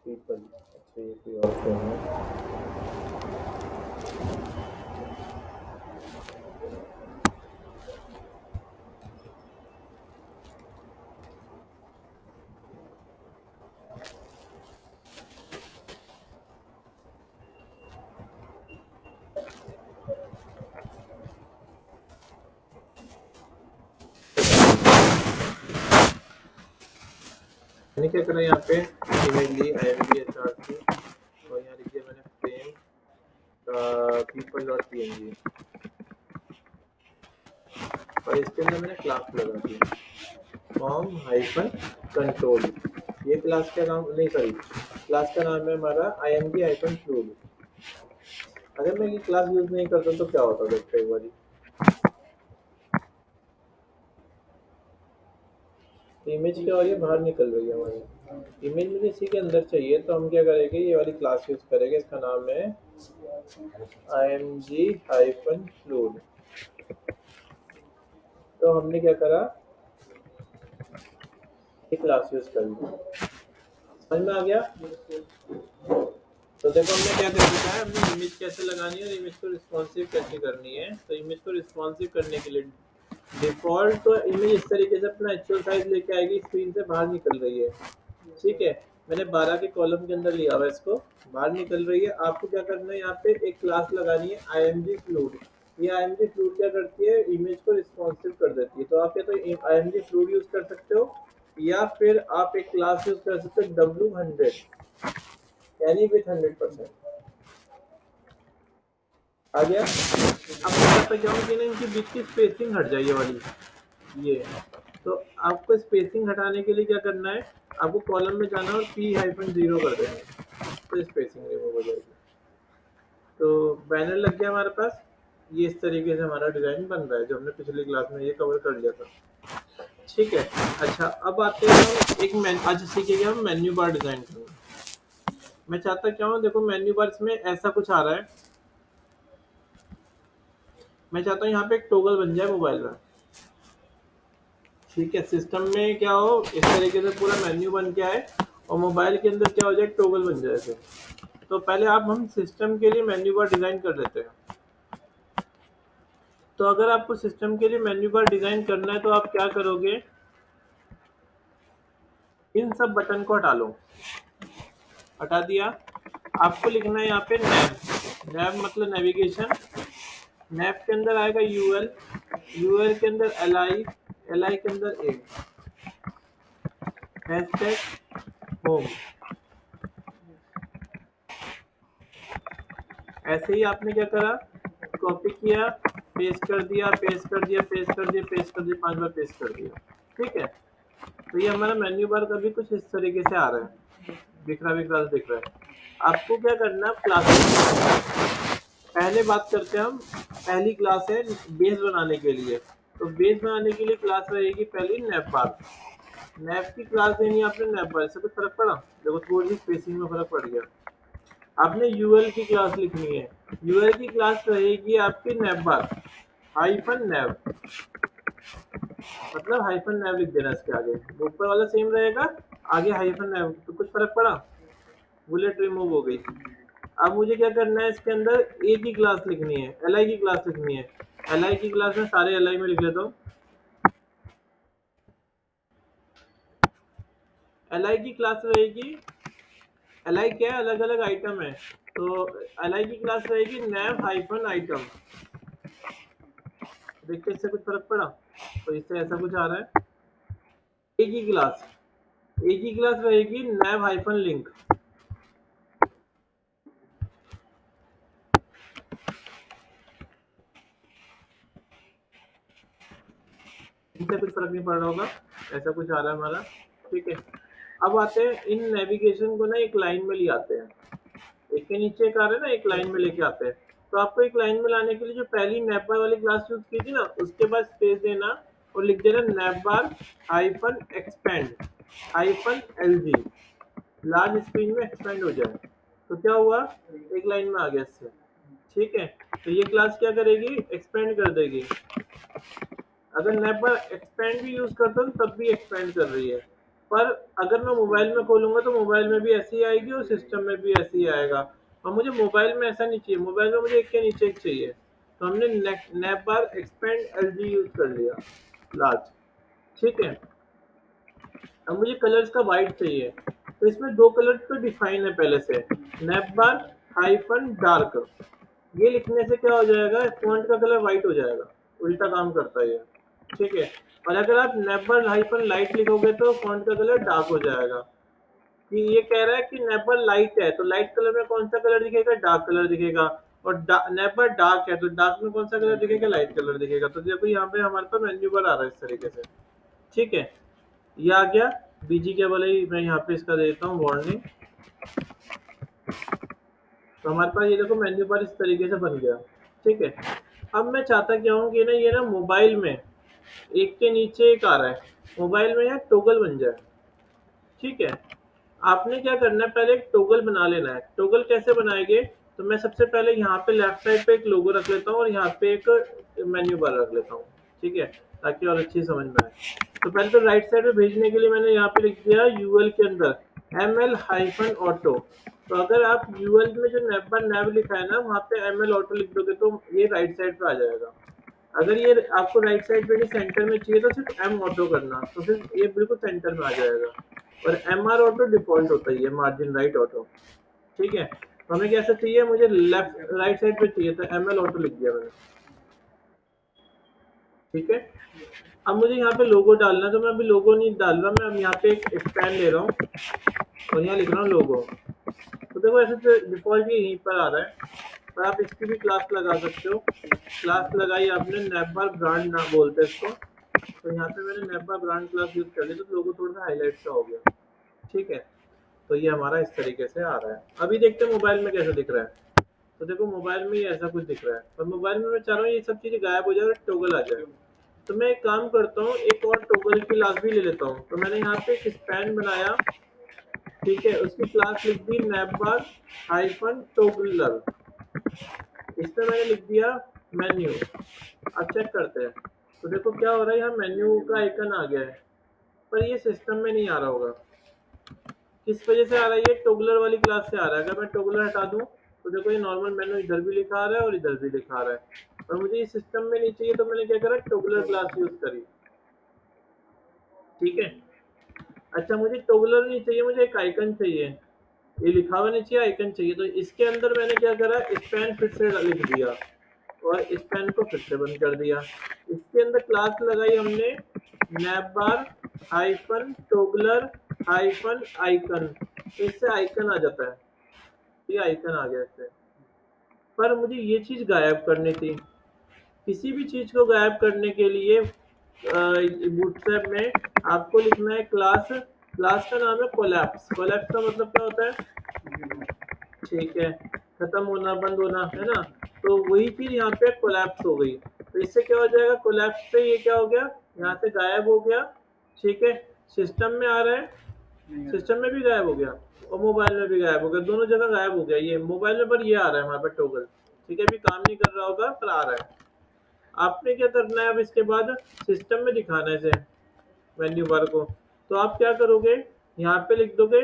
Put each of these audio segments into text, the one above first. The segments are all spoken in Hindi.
पीपल। अच्छा, ये कोई और फ्रेम है। मैंने क्या करा यहाँ पे इमेज ली IMG HR की और यहाँ लिख दिया मैंने फ्रेम people.png और इसके अंदर मैंने क्लास लगा दिया फॉर्म हाइफन कंट्रोल। ये क्लास का नाम नहीं, सॉरी, क्लास का नाम है हमारा IMG हाइफन फ्लूड। अगर मैं ये क्लास यूज नहीं करता तो क्या होता देखते एक बारी। इमेज क्या हो रही है, बाहर निकल रही है हमारी इमेज। मुझे इसी के अंदर चाहिए तो हम क्या करेंगे, ये वाली क्लास यूज करेंगे। इसका नाम है IMG हाइफन फ्लूड। तो हमने क्या करा, ये क्लास यूज कर ली। समझ में आ गया। तो देखो हमने क्या कर दिया है, हमने इमेज कैसे लगानी है और इमेज को रिस्पॉन्सिव कैसे करनी है। तो इमेज को रिस्पॉन्सिव करने के लिए डिफॉल्ट तो इमेज इस तरीके से अपना एक्चुअल साइज लेके आएगी, स्क्रीन से बाहर निकल रही है। ठीक है, मैंने 12 के कॉलम के अंदर लिया हुआ है, इसको बाहर निकल रही है। आपको क्या करना है, यहाँ पे एक क्लास लगानी है IMG फ्लूड। ये IMG फ्लूड क्या करती है, इमेज को रिस्पॉन्सिव कर देती है। तो आप या तो IMG फ्लूड यूज कर सकते हो या फिर आप एक क्लास यूज कर सकते हो W100, यानी विथ 100%। आ गया। अब मैं करता क्या हूँ कि ना इनकी बीच की स्पेसिंग हट जाए, ये वाली, ये। तो आपको स्पेसिंग हटाने के लिए क्या करना है, आपको कॉलम में जाना है और P-0 कर देना है, तो स्पेसिंग रिमूव हो जाएगी। तो बैनर लग गया हमारे पास। ये इस तरीके से हमारा डिजाइन बन रहा है, जो हमने पिछली क्लास में ये कवर कर लिया था। ठीक है। अच्छा, अब आते हैं हम एक आज सीखेंगे हम मेन्यू बार डिजाइन करना। मैं चाहता क्या हूँ, देखो मेन्यू बार इसमें ऐसा कुछ आ रहा है। मैं चाहता हूँ यहाँ पे एक टोगल बन जाए मोबाइल में। ठीक है, सिस्टम में क्या हो, इस तरीके से पूरा मेन्यू बन के आए और मोबाइल के अंदर क्या हो जाए, टोगल बन जाए ऐसे। तो पहले आप हम सिस्टम के लिए मेन्यू बार डिजाइन कर लेते हैं। तो अगर आपको सिस्टम के लिए मेन्यू बार डिजाइन करना है तो आप क्या करोगे, इन सब बटन को हटा लो। हटा दिया। आपको लिखना है यहाँ पे नैव। नैव मतलब नेविगेशन। नैव के अंदर आएगा यूएल, यूएल के अंदर एलआई, एलआई के अंदर ए, हैशटैग होम। ऐसे ही आपने क्या करा, कॉपी किया, पेस्ट कर दिया, पेस्ट कर दिया, पेस्ट कर दिया, पेस्ट कर दिया, 5 बार पेस्ट कर दिया। ठीक है। तो ये हमारा मेन्यू बार कभी कुछ इस तरीके से आ रहा है, दिख रहा है। आपको क्या करना है, क्लास पहले बात करते हैं हम। पहली क्लास है बेस बनाने के लिए। तो बेस बनाने के लिए क्लास रहेगी पहली नैप बार। नैप की क्लास देनी है आपने नैप बार। इससे कुछ फर्क पड़ा, देखो थोड़ी सी स्पेसिंग में फर्क पड़ गया। आपने यूएल की क्लास लिखनी है। यूएल की क्लास रहेगी आपकी नैप बार हाइफन नैव, मतलब हाइफन नैव लिख देना इसके आगे। ऊपर वाला सेम रहेगा, आगे हाइफन नैव। तो कुछ फर्क पड़ा, बुलेट रिमूव हो गई। अब मुझे क्या करना है, इसके अंदर ए की क्लास लिखनी है, एल आई की क्लास लिखनी है। एल आई की क्लास में सारे एल आई में लिख लेता हूँ। एल आई की क्लास रहेगी, एल आई क्या है, अलग अलग आइटम है। तो एल आई की क्लास रहेगी नैव हाइफन आइटम। देखते इससे कुछ फर्क पड़ा, तो इससे ऐसा कुछ आ रहा है। ए की क्लास, ए की क्लास रहेगी नैव हाइफन लिंक। इनसे कुछ फर्क नहीं पड़ रहा होगा, ऐसा कुछ आ रहा है हमारा। ठीक है। अब आते हैं इन नेविगेशन को ना एक लाइन में ले आते हैं। एक के नीचे एक आ रहा है ना, एक लाइन में लेके आते हैं। तो आपको एक लाइन में लाने के लिए जो पहली नैप बार वाली क्लास यूज की थी ना, उसके बाद स्पेस देना और लिख देना nav bar hyphen expand hyphen LG, large screen में एक्सपेंड हो जाए। तो क्या हुआ, एक लाइन में आ गया इससे। ठीक है। तो ये क्लास क्या करेगी, एक्सपेंड कर देगी। अगर नैप बार एक्सपेंड भी यूज करता हूँ तब भी एक्सपेंड कर रही है। पर अगर मैं मोबाइल में खोलूंगा तो मोबाइल में भी ऐसी ही आएगी और सिस्टम में भी ऐसी ही आएगा। और मुझे मोबाइल में ऐसा नहीं चाहिए, मोबाइल में मुझे एक के नीचे एक चाहिए। तो हमने नैप बार एक्सपेंड एल जी यूज कर लिया, लार्ज। ठीक है, अब मुझे कलर्स का वाइट चाहिए, तो इसमें दो कलर तो डिफाइन है पहले से, नैप बार हाइफन डार्क। ये लिखने से क्या हो जाएगा, फॉन्ट का कलर वाइट हो जाएगा, उल्टा काम करता है ये। ठीक है, और अगर आप नैप बार हाइफन लाइट लिखोगे तो फॉन्ट का कलर डार्क हो जाएगा। कि ये कह रहा है कि नेपर लाइट है तो लाइट कलर में कौन सा कलर दिखेगा, डार्क कलर दिखेगा। और नेपर डार्क है तो डार्क में कौन सा कलर दिखेगा, लाइट कलर दिखेगा। तो देखो यहाँ पे हमारे पास मेन्यू बार आ रहा है इस तरीके से। ठीक है, ये आ गया। बीजी के वाले ही मैं यहाँ पे इसका देता हूँ वार्निंग। तो हमारे पास ये देखो मेन्यू बार इस तरीके से बन गया। ठीक है, अब मैं चाहता क्या हूँ कि ना ये ना मोबाइल में एक के नीचे एक आ रहा है, मोबाइल में यहाँ टोगल बन जाए। ठीक है, आपने क्या करना है, पहले एक टोगल बना लेना है। टोगल कैसे बनाएंगे, तो मैं सबसे पहले यहाँ पे लेफ्ट साइड पे एक लोगो रख लेता हूँ और यहाँ पे एक मेन्यू बार रख लेता हूँ। ठीक है, ताकि और अच्छी समझ में आए। तो पहले तो राइट साइड पे भेजने के लिए मैंने यहाँ पे लिख दिया यूएल के अंदर एम एल हाइफन ऑटो। तो अगर आप यूएल में जो नैप बार नैब लिखा है ना वहाँ पे एम एल ऑटो लिख दोगे तो ये राइट साइड पे आ जाएगा। अगर ये आपको राइट साइड पे नहीं सेंटर में चाहिए तो सिर्फ एम ऑटो करना, तो फिर ये बिल्कुल सेंटर में आ जाएगा। और एम आर ऑटो डिफॉल्ट होता है, ये मार्जिन राइट ऑटो। ठीक है, तो हमें कैसा चाहिए, मुझे लेफ्ट राइट साइड पे चाहिए, तो एम एल ऑटो लिख दिया मैंने। ठीक है, अब मुझे यहाँ पे लोगो डालना है, तो मैं अभी लोगो नहीं डाल रहा, मैं अब यहाँ पे एक स्पैन ले रहा हूँ और यहाँ लिख रहा हूँ लोगो। तो देखो ऐसे तो डिफॉल्ट ये यहीं पर आ रहा है, पर आप इसकी भी क्लास लगा सकते हो। क्लास लगाई आपने, नेपबार ब्रांड ना बोलते हैं इसको। तो यहाँ पे मैंने नेपबार ब्रांड क्लास यूज कर ली, तो लोगो थोड़ा सा हाईलाइट सा हो गया। ठीक है, तो ये हमारा इस तरीके से आ रहा है। अभी देखते हैं मोबाइल में कैसे दिख रहा है। तो देखो मोबाइल में ये ऐसा कुछ दिख रहा है, और मोबाइल में मैं चाह रहा हूँ ये सब चीज़ें गायब हो जाए और टोगल आ जाए। तो मैं एक काम करता हूँ, एक और टोगल की क्लास भी ले लेता हूँ। तो मैंने यहाँ पे एक स्पैन बनाया। ठीक है, उसकी क्लास लिख दी नैपबार हाइफन टोगलर। इसमें मैंने लिख दिया मेन्यू। अब चेक करते हैं, तो देखो क्या हो रहा है, यहाँ मेन्यू का आइकन आ गया है, पर ये सिस्टम में नहीं आ रहा होगा। किस वजह से आ रहा है, ये टोगलर वाली क्लास से आ रहा है। अगर मैं टोगलर हटा दूं तो देखो ये नॉर्मल मेनू इधर भी लिखा आ रहा है और इधर भी लिखा आ रहा है, और मुझे ये सिस्टम में नहीं चाहिए, तो मैंने क्या करा, टोगलर क्लास यूज करी। ठीक है, अच्छा मुझे टोगलर नहीं चाहिए, मुझे एक आइकन चाहिए। ये लिखा हुआ नहीं चाहिए, आइकन चाहिए। तो इसके अंदर मैंने क्या करा, स्पैन फिर से लिख दिया और स्पैन को फिर से बंद कर दिया। इसके अंदर क्लास लगाई हमने नैपबार हाइफन टोगलर हाइफन आइकन। तो इससे आइकन आ जाता है, ये आइकन आ गया इससे। पर मुझे ये चीज़ गायब करनी थी। किसी भी चीज़ को गायब करने के लिए बूटस्ट्रैप में आपको लिखना है क्लास। क्लास का नाम है कोलैप्स। कोलैप्स का मतलब क्या होता है, ठीक है, खत्म होना, बंद होना, है ना। तो वही चीज़ यहाँ पे कोलैप्स हो गई। तो इससे क्या हो जाएगा, कोलैप्स से ये क्या हो गया, यहाँ से गायब हो गया। ठीक है, सिस्टम में आ रहा है, सिस्टम में भी गायब हो गया और मोबाइल में भी गायब हो गया, दोनों जगह गायब हो गया। ये मोबाइल में पर ये आ रहा है हमारे पास टोगल। ठीक है, अभी काम नहीं कर रहा होगा पर आ रहा है। आपने क्या करना है, अब इसके बाद सिस्टम में दिखाना है इसे मेन्यू बार को। तो आप क्या करोगे, यहाँ पे लिख दोगे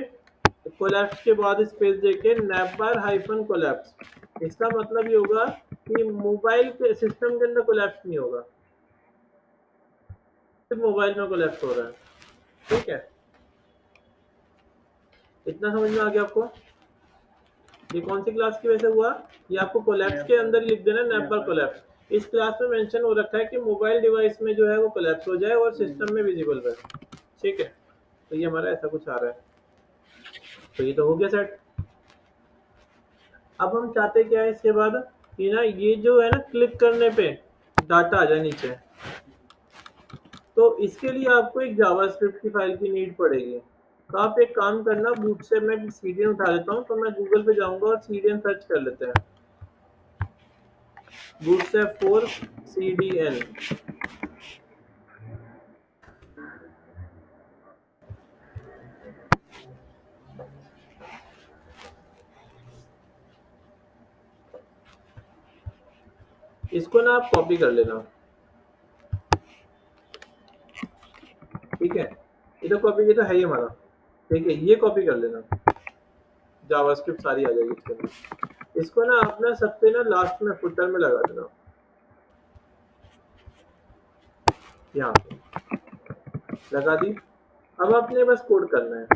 कोलैप्स के बाद स्पेस देके नैप बार हाइफन कोलैप्स। इसका मतलब ये होगा कि मोबाइल के सिस्टम के अंदर कोलैप्स नहीं होगा, सिर्फ मोबाइल में कोलैप्स हो रहा है। ठीक है, इतना समझ में आ गया आपको। ये कौन सी क्लास की वजह से हुआ, ये आपको कोलैप्स के अंदर लिख देना नैप बार कोलैप्स। इस क्लास में मेंशन हो रखा है कि मोबाइल डिवाइस में जो है वो कोलैप्स हो जाए और सिस्टम में विजिबल रहे। ठीक है, तो ये हमारा ऐसा कुछ आ रहा है। तो ये तो हो गया सेट। अब हम चाहते क्या है इसके बाद, कि ना ये जो है ना क्लिक करने पे डाटा आ जाए नीचे। तो इसके लिए आपको एक जावास्क्रिप्ट की फाइल की नीड पड़ेगी। तो आप एक काम करना, बूट से मैं सीडीएन उठा लेता हूँ, तो मैं गूगल पे जाऊंगा और सीडीएन सर्च कर लेते हैं, बूटस्ट्रैप 4 सीडीएन। इसको ना आप कॉपी कर लेना। ठीक है, ये तो कॉपी किया तो है ही हमारा, ठीक है। ये कॉपी कर लेना, जावास्क्रिप्ट सारी आ जाएगी इसके अंदर। इसको ना अपना सबसे ना लास्ट में फुटर में लगा देना, यहाँ पे लगा दी। अब आपने बस कोड करना है।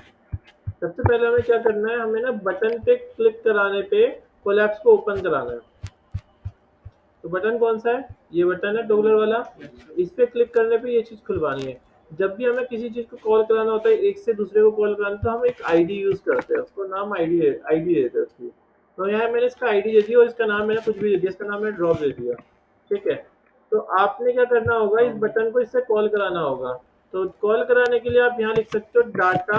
सबसे पहले हमें क्या करना है, हमें ना बटन पे क्लिक कराने पे कोलैप्स को ओपन कराना है। तो बटन कौन सा है, ये बटन है टॉगलर वाला। इस पे क्लिक करने पे ये चीज खुलवानी है। जब भी हमें किसी चीज को कॉल कराना होता है, एक से दूसरे को कॉल कराना, तो हम एक आईडी यूज करते हैं, उसको नाम आईडी देते हैं उसकी। तो यहाँ मैंने इसका आईडी दे दिया और इसका नाम मैंने कुछ भी दे दिया, इसका नाम मैंने ड्रॉप दे दिया, ठीक है। तो आपने क्या करना होगा, इस बटन को इससे कॉल कराना होगा। तो कॉल कराने के लिए आप यहाँ लिख सकते हो data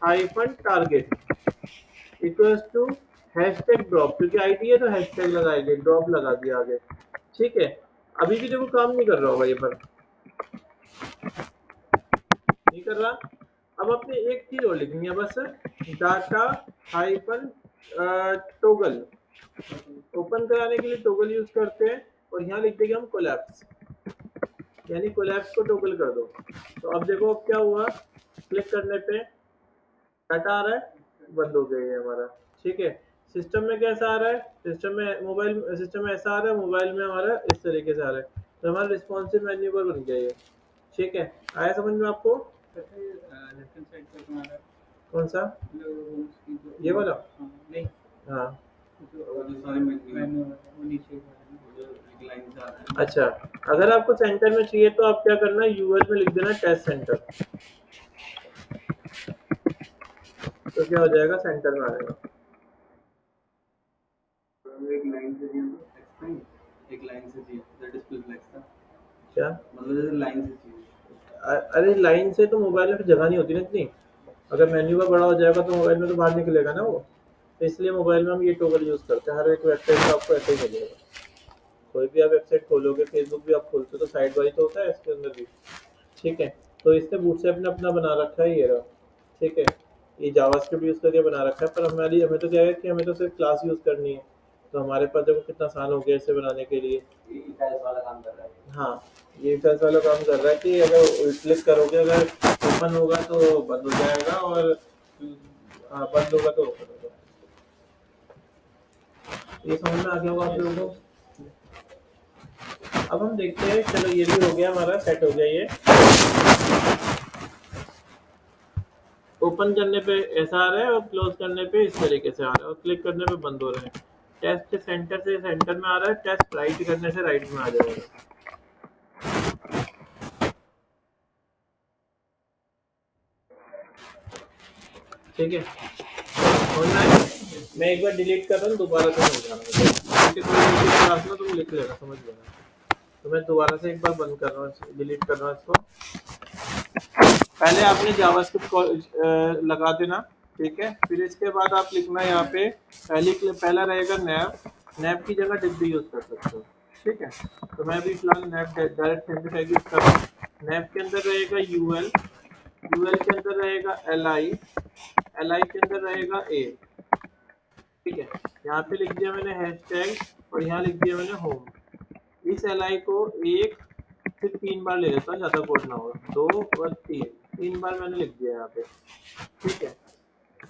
hyphen target equals to hashtag drop, क्योंकि आईडी है तो हैशटैग लगाएंगे, ड्रॉप लगा दिया आगे, ठीक है। अभी भी देखो काम नहीं कर रहा होगा ये, पर नहीं कर रहा। अब अपने एक चीज और लिखनी है बस, डाटा हाइफन टोगल। ओपन कराने के लिए टोगल यूज करते हैं, और यहाँ लिख देंगे हम कोलैप्स, यानी कोलैप्स को टोगल कर दो। तो अब देखो अब क्या हुआ, क्लिक करने पे डाटा आ रहा है, बंद हो गया ये हमारा, ठीक है। सिस्टम में कैसा आ रहा है, सिस्टम में मोबाइल सिस्टम में ऐसा आ रहा है, मोबाइल में हमारा इस तरीके से आ रहा है। तो हमारा रिस्पॉन्सिव मेन्यू पर बन गया ये, ठीक है। आया समझ में आपको? कौन सा, ये वाला? नहीं, हाँ अच्छा। अगर आपको सेंटर में चाहिए तो आप क्या करना, यूएल में लिख देना टेस्ट सेंटर, तो क्या हो जाएगा, सेंटर में आएगा। एक लाइन से डिस्प्ले फ्लेक्स था क्या, मतलब जैसे लाइन से चाहिए। अरे लाइन से तो मोबाइल में जगह नहीं होती ना इतनी, अगर मेन्यू बार बड़ा हो जाएगा तो मोबाइल में तो बाहर निकलेगा ना वो। तो इसलिए मोबाइल में हम ये टॉगल यूज करते हैं। हर एक वेबसाइट पर आपको ऐसे ही मिलेगा, कोई भी आप वेबसाइट खोलोगे, फेसबुक भी आप खोलते हो तो साइड वाइज तो होता है, इसके अंदर भी, ठीक है। तो इसने बूटस्ट्रैप ने अपना बना रखा है ये रहा, ठीक है। ये जावास्क्रिप्ट यूज करके बना रखा है, पर हमें तो क्या है कि हमें तो सिर्फ क्लास यूज करनी है। तो हमारे पास देखो कितना आसान हो गया इसे बनाने के लिए, वाला काम कर रहा है। हाँ, ये इफेल्स वाला काम कर रहा है कि अगर क्लिक करोगे, अगर ओपन होगा तो बंद हो जाएगा, और बंद होगा तो ओपन होगा। ये समझ में आ गया होगा आप लोगों को। अब हम देखते हैं, चलो ये भी हो गया हमारा, सेट हो गया ये। ओपन करने पे ऐसा आ रहा है और क्लोज करने पे इस तरीके से आ रहा है, और क्लिक करने पे बंद हो रहे हैं। टेस्ट सेंटर से सेंटर में आ रहा है, टेस्ट राइट करने से राइट में आ जाएगा, ठीक है। ऑनलाइन मैं एक बार डिलीट कर रहा हूँ, दोबारा से समझाना, क्लास में तुम लिख लेना, समझ लेना। तो मैं दोबारा से एक बार बंद कर रहा हूँ, डिलीट कर रहा हूँ इसको। पहले आपने जावास्क्रिप्ट लगा देना, ठीक है। फिर इसके बाद आप लिखना यहाँ पे, पहला रहेगा नैप की जगह डिप भी यूज कर सकते हो, ठीक है। तो मैं अभी फिलहाल नैप डायरेक्ट सिंप्लीफाई यूज कर रहा हूँ। नैप के अंदर रहेगा यूएल के अंदर रहेगा एल आई के अंदर रहेगा ए, ठीक है। यहाँ पे लिख दिया मैंने हैशटैग, और यहाँ लिख दिया मैंने होम। इस एल आई को एक से 3 बार ले लेता हूँ, ज़्यादा कोड ना हो, 2 और 3 बार मैंने लिख दिया यहाँ पे, ठीक है।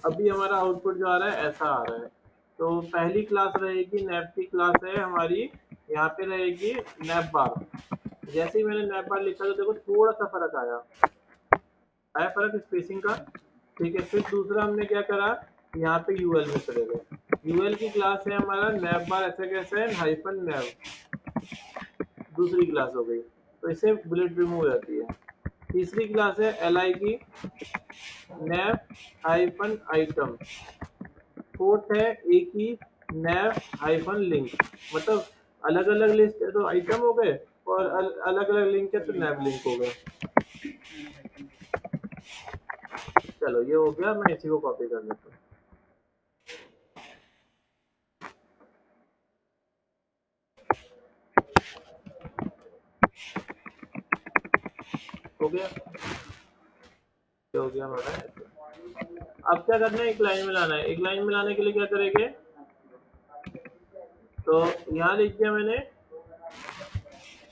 अभी हमारा आउटपुट जो आ रहा है ऐसा आ रहा है। तो पहली क्लास रहेगी, नैप की क्लास है हमारी, यहाँ पे रहेगी नैप बार। जैसे ही मैंने नैप बार लिखा तो देखो थोड़ा सा फर्क आया फर्क स्पेसिंग का, ठीक है। फिर दूसरा हमने क्या करा, यहाँ पे यूएल में चले गए। यूएल की क्लास है हमारा नैप बार ऐसे कैसे है, हाइफन नैप, दूसरी क्लास हो गई, तो इससे बुलेट रिमूव हो जाती है। तीसरी क्लास है एल आई की, नैप हाइफन आइटम। फोर्थ है ए की, नैप हाइफन लिंक। मतलब अलग अलग लिस्ट है तो आइटम हो गए, और अलग अलग लिंक है तो नैप लिंक हो गए। चलो ये हो गया, मैं इसी को कॉपी कर लेता हूँ। हो गया, हो गया हमारा। अब क्या करना है, एक लाइन में लाना है। एक लाइन में लाने के लिए क्या करेंगे, तो यहाँ लिख दिया मैंने,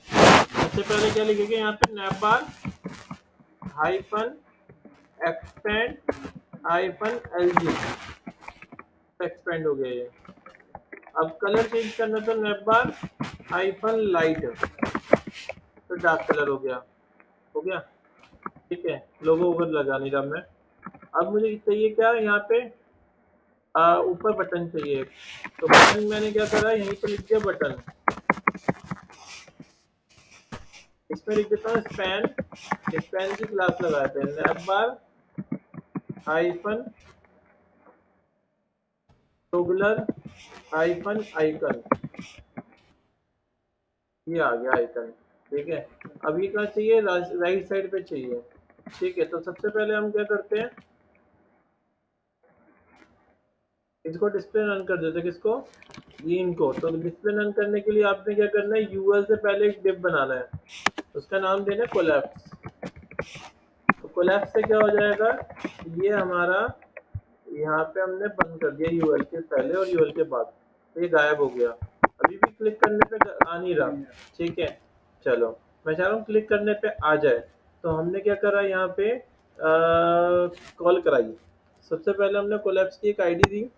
सबसे पहले क्या लिखेंगे यहाँ पे, nap bar hyphen expand -lg, expand हो गया ये। अब कलर चेंज करना तो नेटबार -लाइट, तो डार्क कलर हो गया, हो गया। ठीक है, लोगो ऊपर लगा नहीं रहा मैं। अब मुझे चाहिए क्या यहाँ पे, ऊपर बटन चाहिए, तो बटन मैंने क्या करा, यहीं पे लिख दिया बटन। इसमें लिख देता हूँ स्पैन, स्पैन की क्लास लगाते हैं, नेटबार हाइफन टोगलर हाइफन आइकन, ये आ गया आइकन। ठीक है, अब ये कहाँ चाहिए, राइट साइड पे चाहिए। ठीक है, तो सबसे पहले हम क्या करते हैं, इसको डिस्प्ले रन कर देते हैं। किसको, ये इनको। तो डिस्प्ले रन करने के लिए आपने क्या करना है, यूएल से पहले एक डिव बनाना है, उसका नाम देना है कोलैप्स। तो कोलैप्स से क्या हो जाएगा, ये हमारा यहाँ पे हमने बंद कर दिया यूएल के पहले और यूएल के बाद, तो ये गायब हो गया। अभी भी क्लिक करने पे आ नहीं रहा। ठीक है, चलो मैं चाह रहा हूँ क्लिक करने पे आ जाए। तो हमने क्या करा, यहाँ पे कॉल कराई। सबसे पहले हमने कोलैप्स की एक आईडी दी,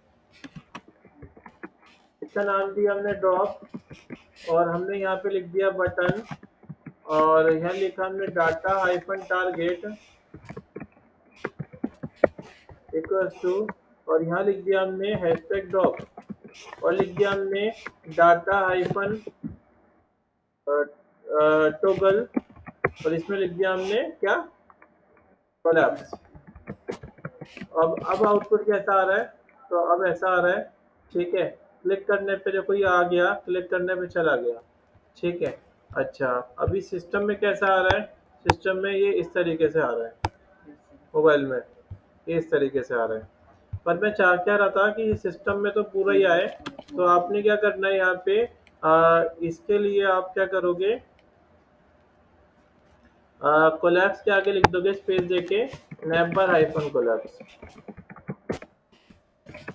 इसका नाम दिया हमने ड्रॉप, और हमने यहाँ पे लिख दिया बटन, और यहाँ लिखा हमने data hyphen target equals to, और यहाँ लिख दिया हमने हैशटैग ड्रॉप, और लिख दिया हमने डाटा हाइफन टोगल, और इसमें लिख दिया हमने क्या, कोलैप्स। अब आउटपुट कैसा आ रहा है, तो अब ऐसा आ रहा है। ठीक है, क्लिक करने पे देखो ये आ गया, क्लिक करने पे चला गया। ठीक है, अच्छा अभी सिस्टम में कैसा आ रहा है, सिस्टम में ये इस तरीके से आ रहा है, मोबाइल में ये इस तरीके से आ रहा है। पर मैं चाह क्या रहा था कि सिस्टम में तो पूरा ही आए, तो आपने क्या करना है यहाँ पे, इसके लिए आप क्या करोगे, कोलैप्स के आगे लिख दोगे स्पेस देके नेबर हाइफन कोलैप्स।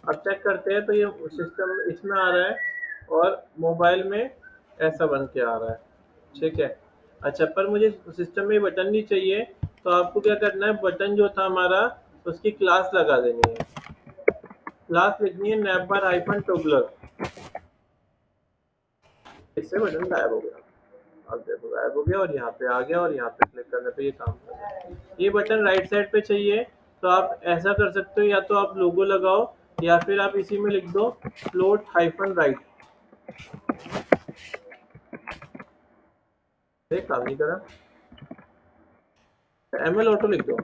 अब चेक करते हैं, तो ये सिस्टम इसमें आ रहा है और मोबाइल में ऐसा बन के आ रहा है। ठीक है, अच्छा पर मुझे सिस्टम में बटन नहीं चाहिए, तो आपको क्या करना है, बटन जो था हमारा उसकी क्लास लगा देनी है, क्लास लिखनी है नेबर हाइफन टोगलर, इससे बटन गायब हो गया। अब देखो गायब हो गया और यहाँ पे आ गया, और यहाँ पे क्लिक करने पे ये काम कर रहा है। ये बटन राइट साइड पे चाहिए, तो आप ऐसा कर सकते हो, या तो आप लोगो लगाओ, या फिर आप इसी में लिख दो फ्लोट हाइफन राइट। देख काम नहीं करा, एमएल ऑटो लिख दो,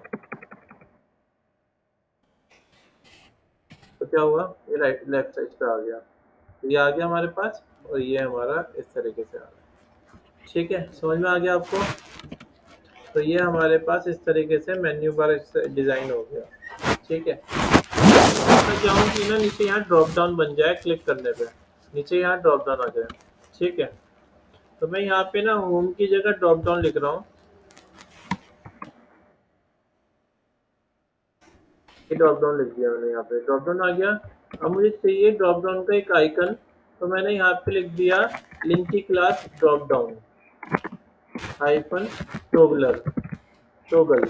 तो क्या हुआ, ये राइट लेफ्ट साइड पे आ गया, तो ये आ गया हमारे पास, और ये हमारा इस तरीके से आ रहा है। ठीक है, समझ में आ गया आपको। तो ये हमारे पास इस तरीके से मेन्यू बार डिजाइन हो गया। ठीक है, मैं चाहूँ कि ना नीचे यहाँ ड्रॉप डाउन बन जाए, क्लिक करने पे नीचे यहाँ ड्रॉप डाउन आ जाए। ठीक है, तो मैं यहाँ पे ना होम की जगह ड्रॉप डाउन लिख रहा हूँ, ये ड्रॉप डाउन लिख दिया मैंने, यहाँ पे ड्रॉप डाउन आ गया। अब मुझे चाहिए ड्रॉप डाउन का एक आइकन, तो मैंने यहाँ पे लिख दिया लिंक की class drop down hyphen toggler toggle.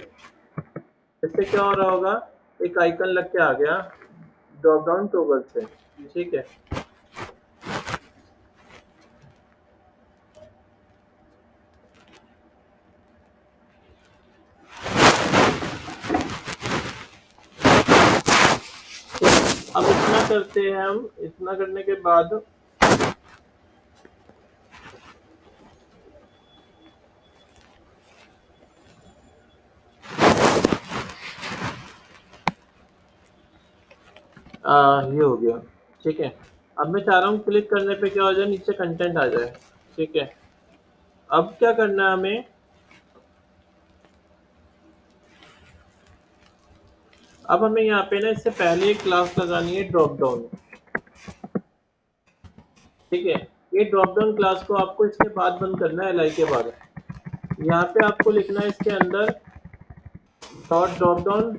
इससे क्या हो रहा होगा, एक आइकन लग के आ गया ड्रॉप डाउन टोगल से। ठीक है, अब इतना करते हैं हम, इतना करने के बाद ये हो गया। ठीक है, अब मैं चाह रहा हूँ क्लिक करने पे क्या हो जाए, नीचे कंटेंट आ जाए। ठीक है, अब क्या करना है हमें, अब हमें यहाँ पे ना इससे पहले एक क्लास लगानी है ड्रॉप डाउन। ठीक है, ये ड्रॉप डाउन क्लास को आपको इसके बाद बंद करना है, एल के बाद। यहाँ पे आपको लिखना है इसके अंदर डॉट ड्रॉप डाउन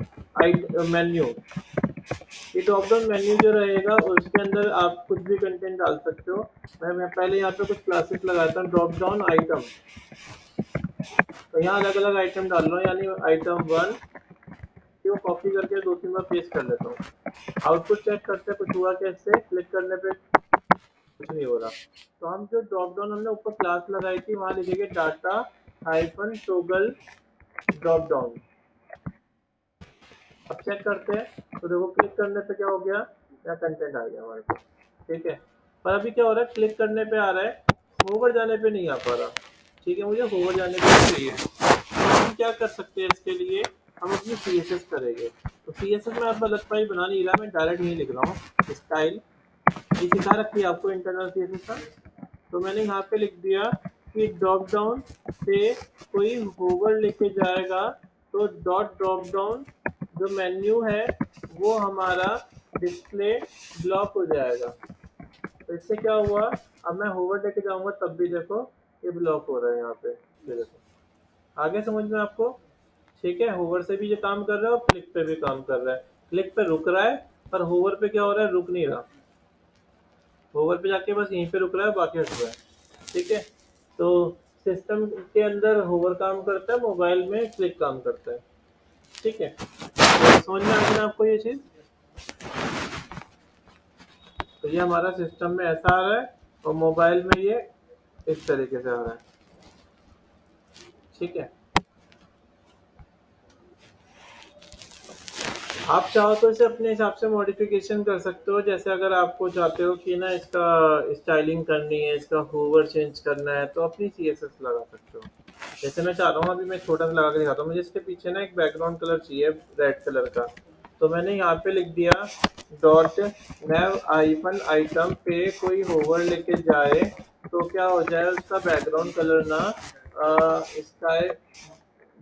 मेन्यू। ये ड्रॉप डाउन मेन्यू जो रहेगा उसके अंदर आप कुछ भी कंटेंट डाल सकते हो। मैं पहले यहाँ पे कुछ क्लासेस लगाता हूँ, ड्रॉप डाउन आइटम, तो यहाँ अलग अलग आइटम डाल रहा हूँ, यानी आइटम 1, वो कॉपी करके 2-3 बार पेस्ट कर लेता हूँ। आउटपुट चेक करते हैं कुछ हुआ क्या इससे, क्लिक करने पे कुछ नहीं हो रहा। तो हम जो ड्रॉप डाउन हमने ऊपर क्लास लगाई थी वहाँ लिखेंगे data hyphen toggle drop down. अब चेक करते हैं तो देखो क्लिक करने पे क्या हो गया, क्या कंटेंट आ गया हमारे पास, ठीक है। पर अभी क्या हो रहा है, क्लिक करने पे आ रहा है, होवर जाने पे नहीं आ पा रहा, ठीक है। मुझे होवर जाने पे चाहिए, तो हम क्या कर सकते हैं इसके लिए, हम अपनी CSS करेंगे। तो CSS में आपको लगता है बना नहीं रहा, मैं डायरेक्ट नहीं लिख रहा हूँ, स्टाइल ये सिखा रखी है आपको इंटरनल CSS का। तो मैंने यहाँ पे लिख दिया कि ड्रॉप डाउन से कोई होवर लेके जाएगा तो डॉट ड्रॉप डाउन जो मेन्यू है वो हमारा डिस्प्ले ब्लॉक हो जाएगा। तो इससे क्या हुआ, अब मैं होवर लेके जाऊंगा तब भी देखो ये ब्लॉक हो रहा है यहाँ पे, ये देखो। आगे समझ में आपको, ठीक है। होवर से भी ये काम कर रहा है और क्लिक पे भी काम कर रहा है। क्लिक पे रुक रहा है पर होवर पे क्या हो रहा है, रुक नहीं रहा। होवर पे जाके बस यहीं पे रुक रहा है, बाकी हट रहा है, ठीक है। तो सिस्टम के अंदर होवर काम करता है, मोबाइल में क्लिक काम करता है, ठीक है। तो समझ में आ गया आपको ये चीज़। तो ये हमारा सिस्टम में ऐसा आ रहा है और मोबाइल में ये इस तरीके से आ रहा है, ठीक है। आप चाहो तो इसे अपने हिसाब से मॉडिफिकेशन कर सकते हो। जैसे अगर आपको चाहते हो कि ना इसका स्टाइलिंग करनी है, इसका होवर चेंज करना है, तो अपनी CSS लगा सकते हो। जैसे मैं चाह रहा हूँ, अभी मैं छोटा सा लगा के दिखाता हूँ। मुझे इसके पीछे ना एक बैकग्राउंड कलर चाहिए रेड कलर का, तो मैंने यहाँ पे लिख दिया डॉट नैव आइफन आइटम पे कोई होवर लेके जाए तो क्या हो जाए, उसका बैकग्राउंड कलर ना स्काई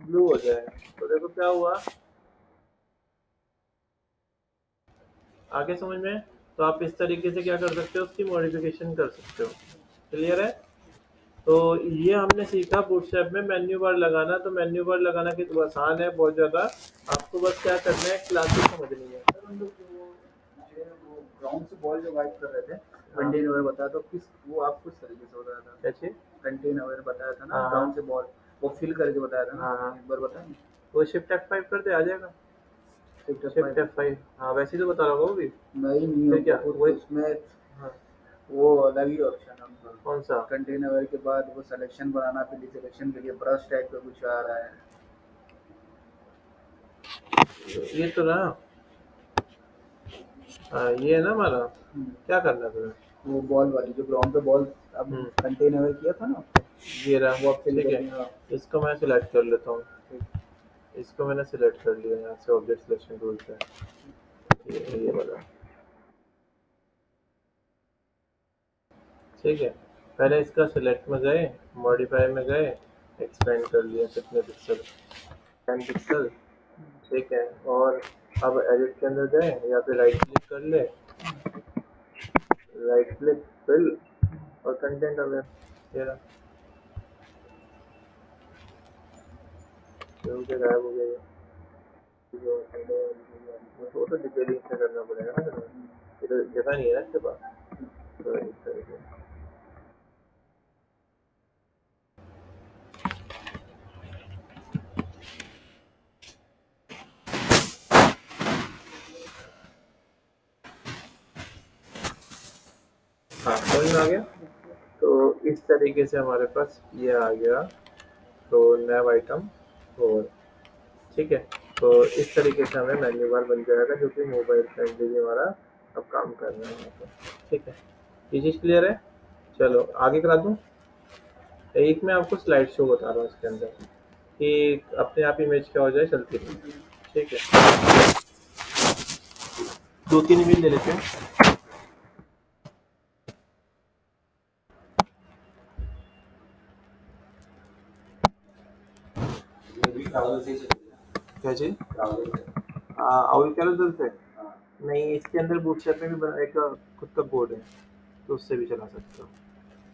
ब्लू हो जाए। तो देखो क्या हुआ, आगे समझ में। तो आप इस तरीके से क्या कर सकते हो, उसकी मॉडिफिकेशन कर सकते हो। क्लियर है। तो ये हमने सीखा बूटस्ट्रैप में मेन्यू बार लगाना। तो मेन्यू बार लगाना कि तो आसान है बहुत ज़्यादा, आपको बस क्या करना है, क्लासेस समझनी है। सर हम लोग वो ग्राउंड से बॉल जो वाइप कर रहे थे, कंटेन अवेयर बताया, तो किस वो आप कुछ तरीके से बताया था, कैसे कंटेन अवेयर बताया था ना, हाँ ग्राउंड से बॉल वो फिल करके बताया था ना, हाँ एक बार बताएं। वो शिफ्ट F5 करते आ जाएगा, शिफ्ट F5। हाँ वैसे ही तो बता रहा हूँ वो भी। नहीं फिर क्या वही, उसमें हाँ वो अलग ही ऑप्शन है उनका। कौन सा, कंटेन अवेयर के बाद वो सिलेक्शन बनाना, फिर सिलेक्शन के लिए ब्रश टाइप का कुछ आ रहा है। ये तो ना ये है ना हमारा, क्या करना है तुम्हें, वो बॉल वाली जो ग्राउंड पे बॉल अब कंटेन अवेयर किया था ना, ये रहा, वो अब फिल ठीक है। करना। इसको मैं सिलेक्ट कर लेता हूँ, इसको मैंने सिलेक्ट कर लिया यहाँ से ऑब्जेक्ट सिलेक्शन टूल से, ये वाला, ठीक है। पहले इसका सिलेक्ट में गए, मॉडिफाई में गए, एक्सपेंड कर लिया कितने पिक्सल, 10 पिक्सल, ठीक है। और अब एडिट के अंदर गए या फिर राइट क्लिक कर ले, राइट क्लिक फिल और कंटेंट अवेयर, ये रहा, शुरू से गायब हो गया ये। वो तो डिटेलिंग से करना पड़ेगा ना, ये तो जगह नहीं है ना इसके पास, तो इस तरीके से। हाँ समझ में आ गया। तो इस तरीके से हमारे पास ये आ गया, तो नैव आइटम और, ठीक है। तो इस तरीके से हमें मेन्यू बार बन जाएगा जो कि मोबाइल फ्रेंडली हमारा अब काम कर रहा है यहाँ पर, ठीक है। ये चीज़ क्लियर है। चलो आगे करा दूँ। एक मैं आपको स्लाइड शो बता रहा हूँ इसके अंदर कि अपने आप इमेज क्या हो जाए चलती रहे, ठीक है। 2-3 इमेज ले लेते हैं। क्या चीज़, आउल कैरोसेल से नहीं, इसके अंदर बूटस्ट्रैप में भी एक खुद का कोड है, तो उससे भी चला सकते हो।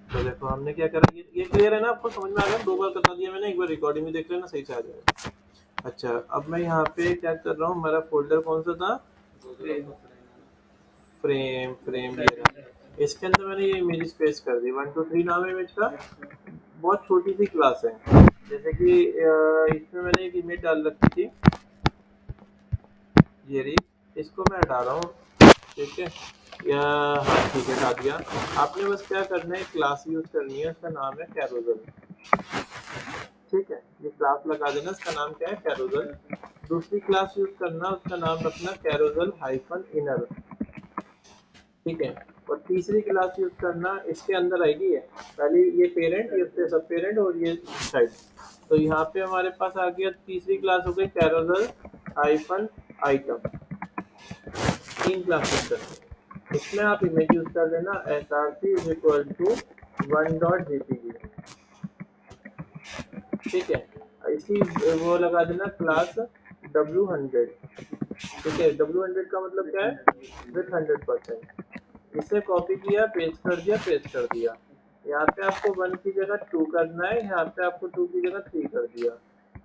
तो देखो हमने क्या करा, ये क्लियर है ना, आपको समझ में आ गया। 2 बार बता दिया मैंने, एक बार रिकॉर्डिंग में देख लेना, सही से आ जाएगा। अच्छा अब मैं यहाँ पे क्या कर रहा हूँ, हमारा फोल्डर कौन सा था, फ्रेम, फ्रेम ये रहा। इसके अंदर मैंने ये इमेज पेस्ट कर दी, 1 2 3 नाम है इमेज का। बहुत छोटी सी क्लास है, जैसे कि इसमें मैंने एक इमेज डाल रखी थी, ये रही, इसको मैं हटा रहा हूँ, ठीक है, या हाँ ठीक है हटा दिया। आपने बस क्या करना है, क्लास यूज करनी है, उसका नाम है कैरोजल, ठीक है, ये क्लास लगा देना, इसका नाम क्या है, कैरोजल। दूसरी क्लास यूज करना, उसका नाम रखना कैरोजल हाइफन इनर, ठीक है। और तीसरी क्लास यूज करना, इसके अंदर आएगी है, पहले ये पेरेंट, ये उसके सब पेरेंट और ये साइड। तो यहाँ पे हमारे पास आ गया, तीसरी क्लास हो गई कैरोजल हाइफन आइटम, तीन क्लास यूज करनी। इसमें आप इमेज यूज कर देना, S R C is equal to 1.jpg, ठीक है। इसी वो लगा देना क्लास W100, ठीक है। W100 का मतलब क्या है, विथ 100%। इसे कॉपी किया, पेस्ट कर दिया, पेस्ट कर दिया। यहाँ पे आपको 1 की जगह 2 करना है, यहाँ पे आपको 2 की जगह 3 कर दिया,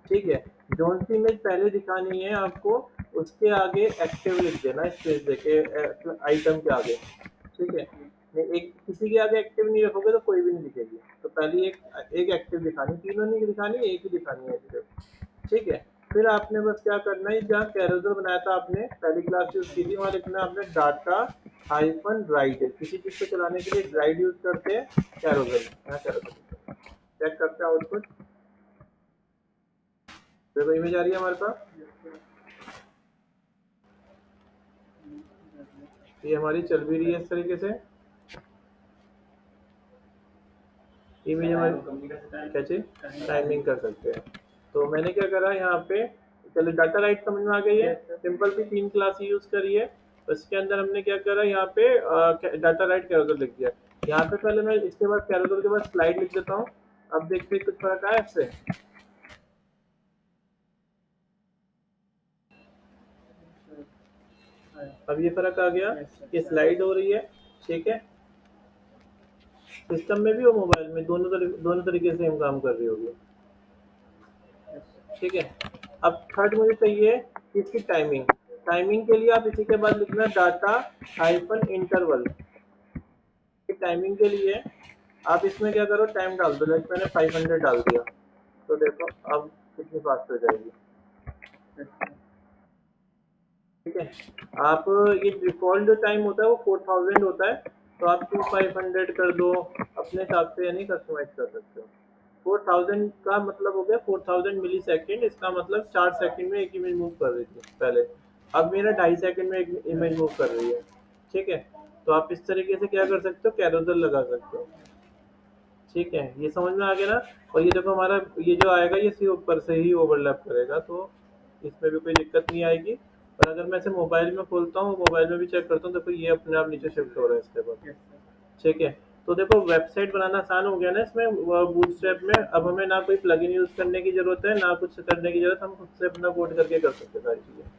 ठीक है। जोन सी इमेज पहले दिखानी है आपको, उसके आगे एक्टिव लिख देना, स्पेस देके आइटम के आगे, ठीक है। नहीं, एक किसी के आगे एक्टिव नहीं रखोगे तो कोई भी नहीं दिखेगी, तो पहले एक एक्टिव दिखानी, तीनों नहीं दिखानी, एक ही दिखानी है एक्टिव, ठीक है। फिर आपने बस क्या करना है, जहाँ कैरोजल बनाया था आपने, पहली क्लास यूज की थी, वहाँ लिखना है आपने डाटा हाइफन राइट, किसी चीज को चलाने के लिए राइट यूज करते हैं, कैरोजल, यहाँ कैरोजल चेक करते हैं आउटपुट। देखो इमेज आ रही है हमारे पास, ये हमारी चल भी रही है इस तरीके से, इमेज हमारी कैसे टाइमिंग कर सकते हैं। तो मैंने क्या करा यहाँ पे, चलो डाटा राइट समझ में आ गई है, सिंपल सी 3 क्लास यूज करी है। उसके अंदर हमने क्या करा, यहाँ पे डाटा राइट कैरोजल लिख दिया। यहाँ पे पहले मैं इसके बाद कैरोजल के बाद स्लाइड लिख देता हूँ, अब देखते हैं कुछ फर्क आया इससे। अब ये फर्क आ गया, ये स्लाइड हो रही है, ठीक है। सिस्टम में भी और मोबाइल में, दोनों तरीके से हम काम कर रही होगी, ठीक है। अब थर्ड मुझे चाहिए इसकी टाइमिंग, टाइमिंग के लिए आप इसी के बाद लिखना डाटा हाइफन इंटरवल। टाइमिंग के लिए आप इसमें क्या करो, टाइम डाल दो, जैसे मैंने 500 डाल दिया, तो देखो अब कितनी फास्ट हो जाएगी, ठीक है। आप ये डिफॉल्ट जो टाइम होता है वो 4000 होता है, तो आप 2500 कर दो, अपने हिसाब से यानी कस्टमाइज कर सकते हो। 4000 का मतलब हो गया 4000 मिली सेकेंड, इसका मतलब 4 सेकंड में एक इमेज मूव कर रही थी पहले, अब मेरा 2.5 सेकंड में एक इमेज मूव कर रही है, ठीक है। तो आप इस तरीके से क्या कर सकते हो, कैरोजल लगा सकते हो, ठीक है। ये समझ में आ गया ना। और ये देखो हमारा ये जो आएगा, ये सी ऊपर से ही ओवरलैप करेगा, तो इसमें भी कोई दिक्कत नहीं आएगी। और अगर मैं इसे मोबाइल में खोलता हूँ, मोबाइल में भी चेक करता हूँ, देखो ये अपने आप नीचे शिफ्ट हो रहा है इसके बाद, ठीक है। तो देखो वेबसाइट बनाना आसान हो गया ना इसमें, बूटस्ट्रैप में। अब हमें ना कोई प्लगइन यूज करने की जरूरत है, ना कुछ करने की जरूरत, हम खुद से अपना कोड करके कर सकते हैं सारी चीजें।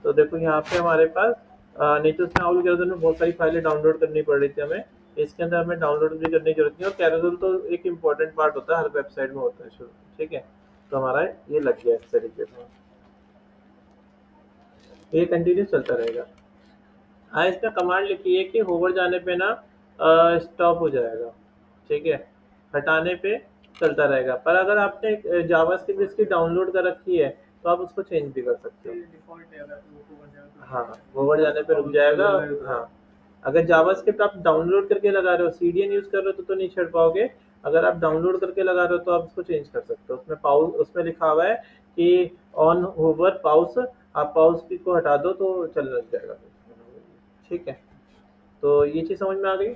तो देखो यहाँ पे हमारे पास नहीं तो उसमें आउल कैरोजल में बहुत सारी फाइलें डाउनलोड करनी पड़ रही थी हमें, इसके अंदर हमें डाउनलोड भी करने की जरूरत नहीं, और कैरोजल तो एक इम्पोर्टेंट पार्ट होता है, हर वेबसाइट में होता है शुरू, ठीक है। तो हमारा ये लग गया इस तरीके से, ये कंटिन्यू चलता रहेगा। हाँ, इसमें कमांड लिखी है कि होवर जाने पे ना स्टॉप हो जाएगा, ठीक है, हटाने पे चलता रहेगा। पर अगर आपने जावास्क्रिप्ट इसकी डाउनलोड कर रखी है, तो आप उसको चेंज भी कर सकते हो। हाँ, होवर जाने पे रुक जाएगा। हाँ, अगर जावास्क्रिप्ट आप डाउनलोड करके लगा रहे हो, सीडीएन यूज कर रहे हो तो नहीं छेड़ पाओगे। अगर आप डाउनलोड करके लगा रहे हो तो आप उसको चेंज कर सकते हो। उसमें पाउस, उसमें लिखा हुआ है कि ऑन होवर पाउस, आप पाउस की को हटा दो तो चलने लग जाएगा, ठीक है। तो ये चीज समझ में आ गई।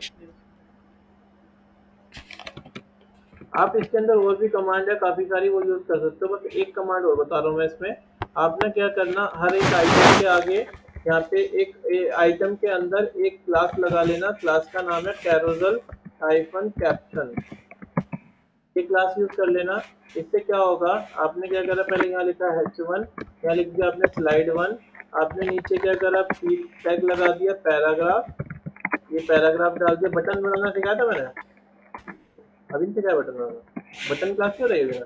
आप इसके अंदर और भी कमांड है काफी सारी, वो यूज कर सकते हो। बस एक कमांड और बता रहा हूँ मैं इसमें, आपने क्या करना, हर एक आइटम के आगे यहाँ पे एक आइटम के अंदर एक क्लास लगा लेना, क्लास का नाम है कैरोजल हाइफन कैप्शन, ये क्लास यूज कर लेना। इससे क्या होगा, आपने क्या करा, पहले यहाँ लिखा है h1, यहाँ लिख दिया आपने स्लाइड 1, आपने नीचे क्या करा, टैग लगा दिया पैराग्राफ, ये पैराग्राफ डाल दिया। बटन बनाना सिखाया था मैंने, अभी नहीं सिखाया बटन बनाना, बटन क्लास क्यों रहेगी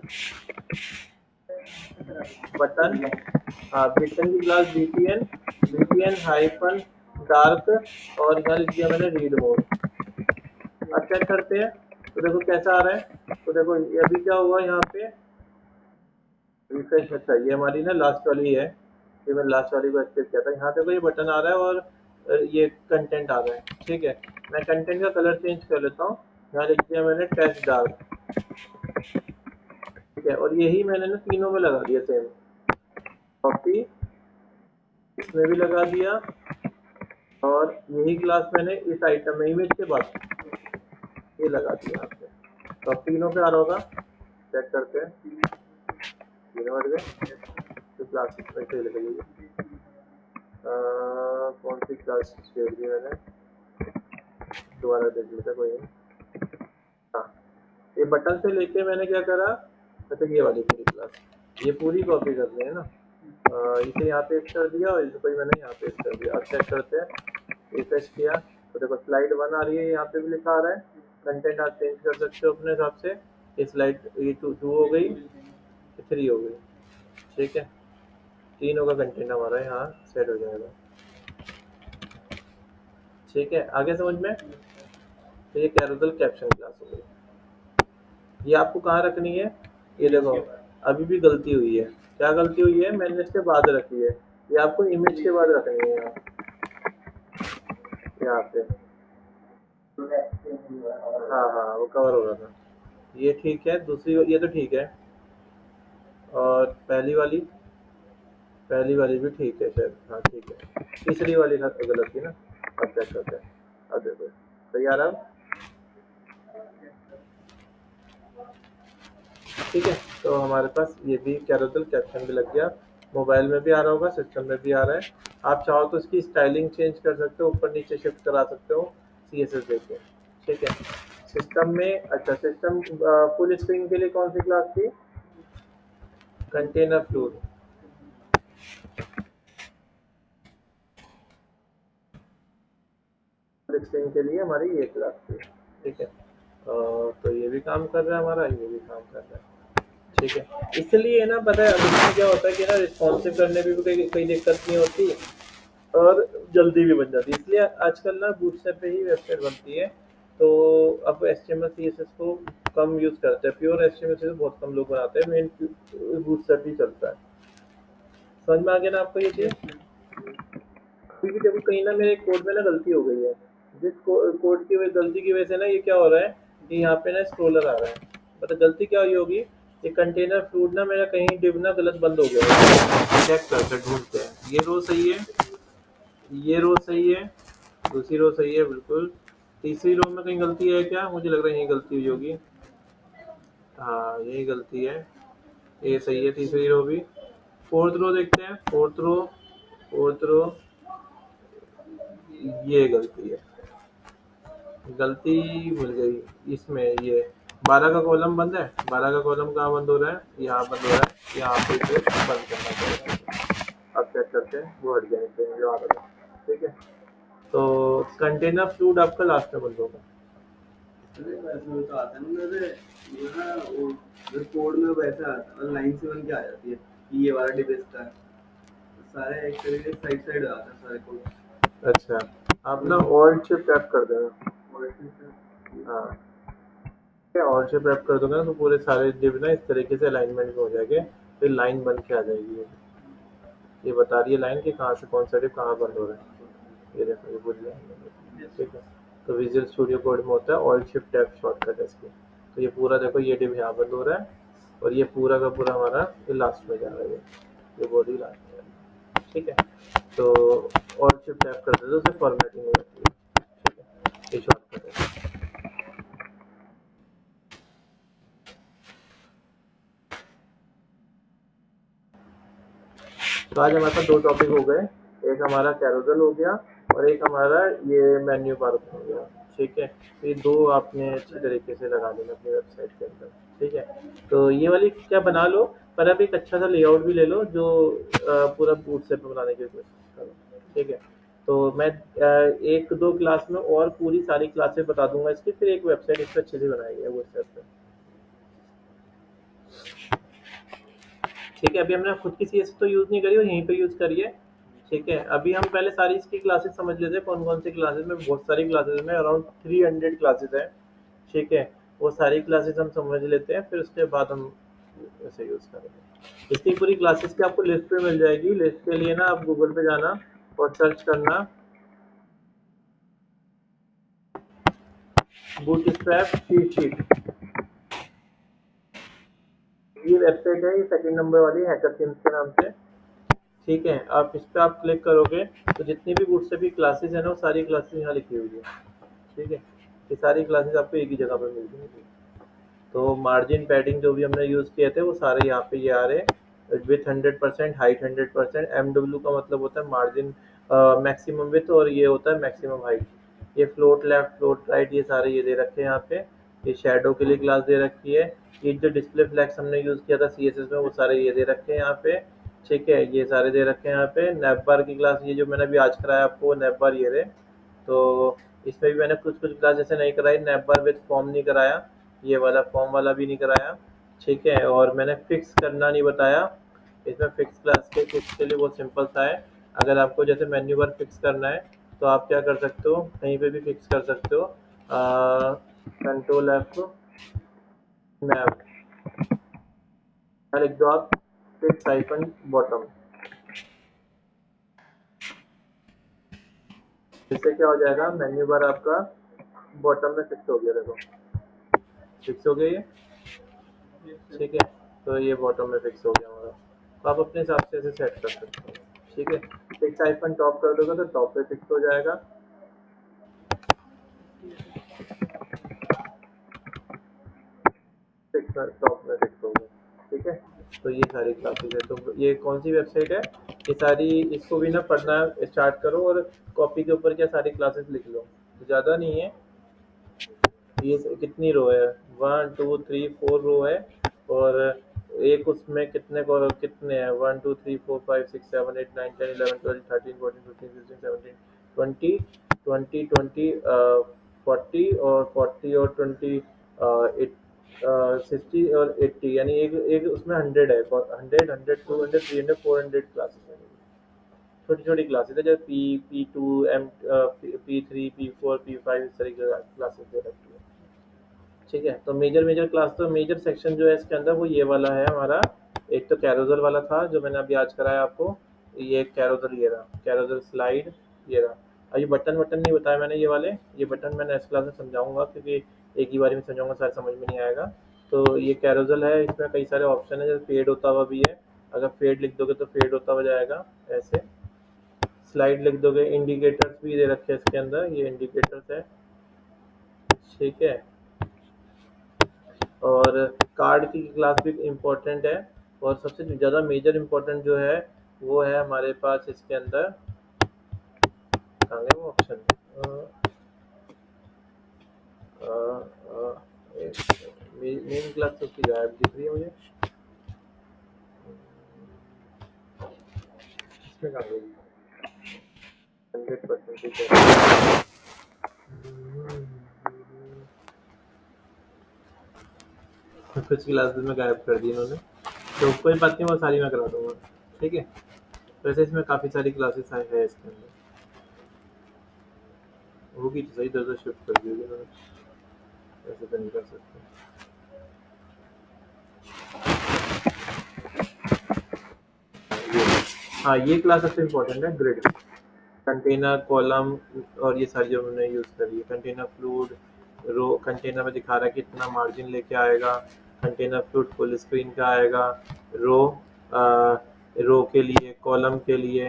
बटन, हाँ बटन की क्लास बीटीएन हाइफन डार्क, और यहाँ लिख दिया मैंने रीड मोड। अब चेक करते हैं, तो देखो कैसा आ रहा है। तो देखो ये अभी क्या हुआ यहाँ पे, रिफ्रेश, अच्छा ये हमारी ना लास्ट वाली है, ये मैंने लास्ट वाली को एक्सेप्ट किया था। यहाँ देखो ये बटन आ रहा है और ये कंटेंट आ रहा है, ठीक है। मैं कंटेंट का कलर चेंज कर लेता हूँ। यहाँ लिख दिया मैंने टेस्ट डार्क, ठीक है। और यही मैंने ना तीनों में लगा दिया सेम, कॉपी इसमें भी लगा दिया, और यही क्लास मैंने इस आइटम में इमेज के बाद ये लगा दिया यहाँ पे। तो अब तीनों पे आ रहा होगा, चेक करते हैं। तीनों बढ़ गए, तो क्लास में से लगेगी। कौन सी क्लास शेयर की मैंने, दोबारा देख लेते कोई नहीं। हाँ, ये बटन से लेके मैंने क्या करा, अच्छा ये वाली पूरी क्लास, ये पूरी कॉपी करनी है ना। इसे यहाँ पेस्ट कर दिया और इसको मैंने यहाँ पेस्ट कर दिया। अब चेक करते हैं, रिफ्रेश किया तो देखो स्लाइड 1 आ रही है, यहाँ पे भी लिखा आ रहा है। कंटेंट आप चेंज कर सकते हो अपने हिसाब से। ये स्लाइड ये 2 हो गई, 3 हो गई, ठीक है। तीनों का कंटेंट हमारा यहाँ सेट हो जाएगा, ठीक है। आगे समझ में। तो ये कैरोसल कैप्शन क्लास हो गई। ये आपको कहाँ रखनी है, ये देखो अभी भी गलती हुई है। क्या गलती हुई है, मैंने इसके बाद रखी है। ये आपको इमेज के बाद रखनी है यहाँ पे। हाँ हाँ, वो कवर हो रहा था। ये ठीक है, दूसरी ये तो ठीक है। और पहली वाली भी ठीक है शायद, हाँ ठीक है। तीसरी वाली था तो गलत थी ना। अब चेक करते हैं, अब देखो सही आ रहा है, ठीक है। तो हमारे पास ये भी कैरोसल कैप्शन भी लग गया। मोबाइल में भी आ रहा होगा, सिस्टम में भी आ रहा है। आप चाहो तो इसकी स्टाइलिंग चेंज कर सकते हो, ऊपर नीचे शिफ्ट करा सकते हो CSS देके, ठीक है। सिस्टम में, अच्छा सिस्टम फुल स्क्रीन के लिए कौन सी क्लास थी, कंटेनर फ्लूड। फुल स्क्रीन के लिए हमारी ये क्लास थी, ठीक है। तो ये भी काम कर रहा है हमारा, ये भी काम कर रहा है, ठीक है। इसलिए ना पता है अब इसमें क्या होता है कि ना रिस्पॉन्सिव करने में भी कोई दिक्कत नहीं होती और जल्दी भी बन जाती है। इसलिए आजकल ना बूटस्ट्रैप पे ही वेबसाइट बनती है। तो अब HTML CSS को कम यूज़ करते हैं, प्योर HTML CSS बहुत कम लोग बनाते हैं, मेन बूटस्ट्रैप ही चलता है। समझ में आ गया ना आपको ये चीज़। क्योंकि देखो कहीं ना मेरे कोड में ना गलती हो गई है, जिस कोड की गलती की वजह से ना ये क्या हो रहा है कि यहाँ पे ना स्क्रोलर आ रहा है। मतलब गलती क्या हुई होगी, ये कंटेनर फ्लूड ना मेरा कहीं डिव ना गलत बंद हो गया है। चेक करके ढूंढते हैं, ये रो सही है, ये रो सही है, दूसरी रो सही है बिल्कुल। तीसरी रो में कहीं गलती है क्या, मुझे लग रहा है यही गलती हुई होगी। हाँ यही गलती है, ये सही है तीसरी रो भी। फोर्थ रो देखते हैं, फोर्थ रो ये गलती है, गलती मिल गई इसमें। ये 12 का कॉलम बंद है, 12 का कॉलम कहाँ बंद हो रहा है, यहाँ बंद हो रहा है, यहाँ पे इसे बंद करना पड़ेगा। अब चेक करते हैं, वो हट गया नीचे जो आ रहा है, ठीक है। तो कंटेनर फ्लूड आपका लास्ट में बंद होगा। अरे वैसे वो तो आता है ना मेरे, ये ना वो जो कोड में वैसा आता है, लाइन से बन के आ जाती है कि ये वाला डिवाइस का है। तो सारे एक तरीके से साइड साइड आता है सारे कोड। अच्छा, आप ना ऑल्ट शिफ्ट टैप कर देना। हाँ, ऑल्ट शिफ्ट टैप कर दोगे ना तो पूरे सारे डिव ना इस तरीके से अलाइनमेंट में हो जाएंगे, फिर लाइन बन के आ जाएगी। ये बता रही है लाइन कि कहाँ से कौन सा डिव कहाँ बंद हो रहा है। ये देखो ये पूरी लाइन, ठीक है। तो विजुअल स्टूडियो कोड में होता है ऑल्ट शिफ्ट टैप शॉर्टकट है इसकी। तो ये पूरा देखो ये डिव यहाँ बंद हो रहा है, और ये पूरा का पूरा हमारा ये लास्ट में जा रहा है, ये बॉडी लास्ट में, ठीक है। तो ऑल्ट शिफ्ट टैप करते तो उससे फॉर्मेटिंग हो जाती है, ठीक है। ये शॉर्टकट है। तो आज हमारे पास 2 टॉपिक हो गए, एक हमारा कैरोसल हो गया और एक हमारा ये मेन्यू बार हो गया, ठीक है। तो ये 2 आपने अच्छी तरीके से लगा देना अपनी वेबसाइट के अंदर, ठीक है। तो ये वाली क्या बना लो, पर अब एक अच्छा सा लेआउट भी ले लो जो पूरा बूटस्ट्रैप में बनाने की कोशिश करो, ठीक है। तो मैं 1-2 क्लास में और पूरी सारी क्लासेस बता दूंगा इसकी, फिर एक वेबसाइट इस पर अच्छे से बनाई है बूटस्ट्रैप पे, ठीक है। अभी हमने खुद की CSS तो यूज़ नहीं करी और यहीं पे यूज़ करी है, ठीक है। अभी हम पहले सारी इसकी क्लासेस समझ लेते हैं, कौन कौन सी क्लासेस में, बहुत सारी क्लासेस में अराउंड 300 क्लासेस है, ठीक है। वो सारी क्लासेस हम समझ लेते हैं, फिर उसके बाद हम इसे यूज़ करेंगे। इसकी पूरी क्लासेस की आपको लिस्ट पे मिल जाएगी। लिस्ट के लिए ना आप गूगल पे जाना और सर्च करना बूटस्ट्रैप चीट शीट। ये वेबसाइट है, ये सेकंड नंबर वाली हैकर थिम्स के नाम से। ठीक है, आप इस पे आप क्लिक करोगे तो जितनी भी बूटस्ट्रैप की क्लासेस है ना वो सारी क्लासेस यहाँ लिखी हुई है। ठीक है, ये सारी क्लासेस आपको एक ही जगह पे मिल जाएगी। तो मार्जिन पैडिंग जो भी हमने यूज़ किए थे वो सारे यहाँ पे ये आ रहे हैं विथ 100%, हाइट 100%। MW का मतलब होता है मार्जिन मैक्सिमम विथ, और ये होता है मैक्सिमम हाइट। ये फ्लोट लेफ्ट फ्लोट राइट ये सारे ये दे रखे हैं यहाँ पे। ये शेडो के लिए क्लास दे रखी है। ये जो डिस्प्ले फ्लैक्स हमने यूज़ किया था CSS में वो सारे ये दे रखे हैं यहाँ पे। ठीक है, ये सारे दे रखे हैं यहाँ पे। नैपबार की क्लास ये जो मैंने अभी आज कराया आपको नैपबार ये रहे। तो इसमें भी मैंने कुछ कुछ क्लास जैसे नहीं कराई, नैपबार विथ फॉर्म नहीं कराया, ये वाला फॉर्म वाला भी नहीं कराया। ठीक है, और मैंने फिक्स करना नहीं बताया। इसमें फिक्स के लिए बहुत सिंपल सा है। अगर आपको जैसे मेन्यू बार फिक्स करना है तो आप क्या कर सकते हो, कहीं पे भी फिक्स कर सकते हो। कंट्रोल F नैप लिख दो आप, फिक्स आइकन बॉटम। इससे क्या हो जाएगा, मेन्यू बार आपका बॉटम में फिक्स हो गया। देखो फिक्स हो गया ये। ठीक है, तो ये बॉटम में फिक्स हो गया हमारा। तो आप अपने हिसाब से इसे सेट कर सकते हो। ठीक है, फिक्स आइकन टॉप कर दोगे तो टॉप पे फिक्स हो जाएगा। फिक्स टॉप में फिक्स हो गया। ठीक है, तो ये सारी क्लासेस है। तो ये कौन सी वेबसाइट है, ये सारी, इसको भी ना पढ़ना स्टार्ट करो और कॉपी के ऊपर क्या सारी क्लासेस लिख लो। ज़्यादा नहीं है, ये कितनी रो है, 1 2 3 4 रो है। और एक उसमें कितने हैं, 1 2 3 4 5 6 7 8 9 10 11 12 13 14 15 16 17 20 20 20 40 और 40 और 20 60 और 80, यानी एक एक उसमें 100 है। 100 200 300 400 क्लासेस है। छोटी छोटी क्लासेस है, जैसे P2 M P3 P4 P5 इस तरह की क्लासेस दे रखी है। ठीक है, तो मेजर मेजर क्लास, तो मेजर सेक्शन जो है इसके अंदर वो ये वाला है हमारा। एक तो कैरोजल वाला था जो मैंने अभी आज कराया आपको, ये कैरोजल ये रहा, कैरोजल स्लाइड ये रहा। और ये बटन वटन नहीं बताया मैंने, ये बटन मैं नेक्स्ट क्लास में समझाऊंगा क्योंकि एक ही बारी में समझाऊंगा सारे समझ में नहीं आएगा। तो ये कैरोजल है, इसमें कई सारे ऑप्शन है, जैसे फेड होता हुआ भी है। अगर फेड लिख दोगे तो फेड होता हुआ जाएगा ऐसे। स्लाइड लिख दोगे, इंडिकेटर्स भी दे रखे हैं इसके अंदर, ये इंडिकेटर्स है। ठीक है, और कार्ड की क्लास भी इम्पोर्टेंट है। और सबसे ज़्यादा मेजर इम्पोर्टेंट जो है वो है हमारे पास इसके अंदर, कहाँ है वो ऑप्शन, मेन क्लास तो उसकी गायब दिख रही है मुझे, इसमें कहाँ गई, 100%। कुछ क्लासेस में गायब कर दी इन्होंने, तो कोई बात नहीं, वो सारी मैं करा दूंगा। ठीक है, वैसे इसमें काफ़ी सारी क्लासेस है इसके अंदर, होगी तो सही, इधर उधर शिफ्ट कर दी होगी इन्होंने, ऐसे तो नहीं कर सकते। हाँ, ये क्लास सबसे इम्पोर्टेंट है, ग्रिड, कंटेनर कॉलम, और ये सारी जो हमने यूज़ करी है। कंटेनर फ्लूड रो, कंटेनर में दिखा रहा है कितना मार्जिन लेके आएगा। कंटेनर फ्लूड फुल स्क्रीन का आएगा। रो रो के लिए, कॉलम के लिए,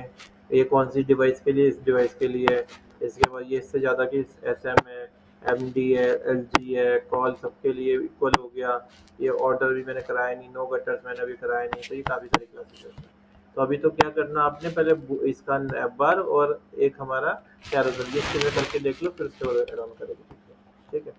ये कौन सी डिवाइस के लिए, इस डिवाइस के लिए है। इसके बाद ये इससे ज़्यादा कि SM है, MD है, LG है, कॉल सबके लिए इक्वल हो गया। ये ऑर्डर भी मैंने कराया नहीं, नो गटर्स मैंने अभी कराया नहीं। तो ये काफ़ी सारी क्लासेस है। तो अभी तो क्या करना आपने, पहले इसका नैप बार और एक हमारा कैरोजल, ये इसके करके देख लो, फिर उसके बाद ऐड ऑन करेंगे। ठीक है।